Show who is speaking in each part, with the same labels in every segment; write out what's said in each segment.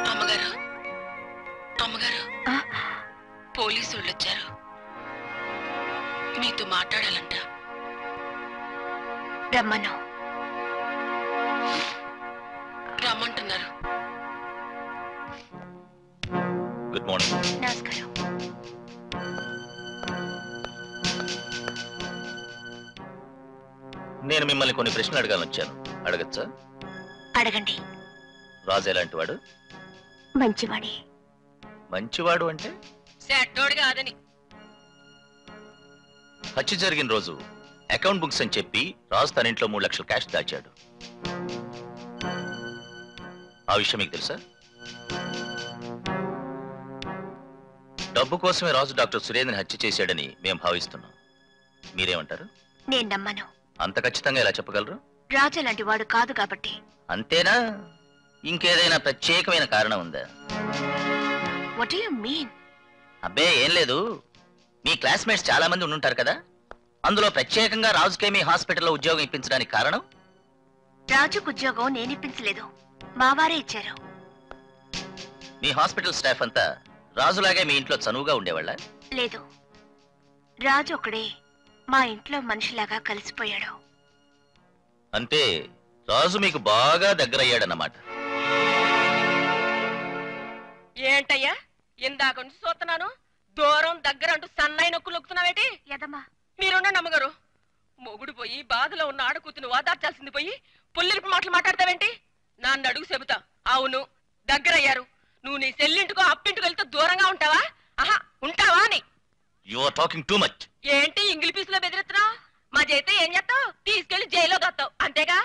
Speaker 1: అమ్మగారు అమ్మగారు పోలీసు వాళ్ళు వచ్చారు, మీతో మాట్లాడాలంట.
Speaker 2: రమ్మను.
Speaker 1: రమ్మంటున్నారు.
Speaker 3: Good morning.
Speaker 2: నమస్కారం.
Speaker 3: నేను మిమ్మల్ని కొన్ని ప్రశ్నలు అడగాలని వచ్చాను. అడగచ్చా?
Speaker 2: అడగండి.
Speaker 3: రాజు ఎలాంటి వాడు?
Speaker 2: మంచివాడే.
Speaker 3: మంచివాడు అంటే?
Speaker 1: సెట్టోడు కాదని.
Speaker 3: హత్య జరిగిన రోజు అకౌంట్ బుక్స్ అని చెప్పి రాజు తన ఇంట్లో 3 లక్షల క్యాష్ దాచాడు. ఆ విషయం మీకు తెలుసా? డబ్బు కోసమే రాజు డాక్టర్ సురేంద్రని హత్య చేశాడని మేము భావిస్తున్నాం. మీరేమంటారు?
Speaker 2: నేను నమ్మను.
Speaker 3: అంత ఖచ్చితంగా ఎలా చెప్పగలరు?
Speaker 2: రాజు లాంటి వాడు కాదు కాబట్టి.
Speaker 3: అంతేనా? ఇంకేదైనా ప్రత్యేకమైన కారణం ఉందా?
Speaker 2: What do you mean?
Speaker 3: అబ్బే ఏం లేదు. మీ క్లాస్మేట్స్ చాలా మంది ఉండుంటారు కదా, అందులో ప్రత్యేకంగా రాజుకే మీ హాస్పిటల్లో ఉద్యోగం ఇప్పించడానికి కారణం?
Speaker 2: రాజుకు ఉద్యోగం నేనిప్పించలేదు, మావారే ఇచ్చారు.
Speaker 3: మీ హాస్పిటల్ స్టాఫ్ అంతా రాజులాగే మీ ఇంట్లో చనువుగా ఉండేవాళ్ళ?
Speaker 2: లేదు, రాజు ఒకడే మా ఇంట్లో మనిషిలాగా కలిసిపోయాడు.
Speaker 3: అంటే రాజు మీకు బాగా దగ్గరయ్యాడన్నమాట.
Speaker 1: ఏంటయ్యా ఇందాక నుంచి చూస్తున్నాను, దూరం దగ్గర అంటూ సన్నాయి నొక్కులు నొక్కుతున్నావేటి?
Speaker 2: ఎదమ్మా
Speaker 1: మీరున్న నమ్మగారు, మొగుడు పోయి బాధలో ఉన్న ఆడకూతును ఓదార్చాల్సింది పోయి పుల్లిరిపి మాటలు మాట్లాడతావేంటి? నన్ను అడుగు చెబుతా. అవును, దగ్గరయ్యారు. నువ్వు నీ సెల్లింటికో అప్పింటికి వెళ్తే దూరంగా ఉంటావా? ఆహా, ఉంటావా అని.
Speaker 3: You are talking too much.
Speaker 1: ఏంటి ఇంగిలి పీసులో బెదిరిస్తున్నావు? మా చేస్తే ఏం చేస్తావు? తీసుకెళ్లి జైల్లో దొత్తావు అంతేగా.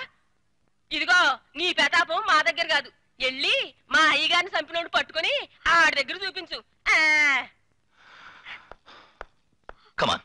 Speaker 1: ఇదిగో నీ ప్రతాపం మా దగ్గర కాదు. వెళ్ళి మా అయ్యగారిని చంపినోడు పట్టుకుని ఆడి దగ్గర చూపించు.
Speaker 3: Come on.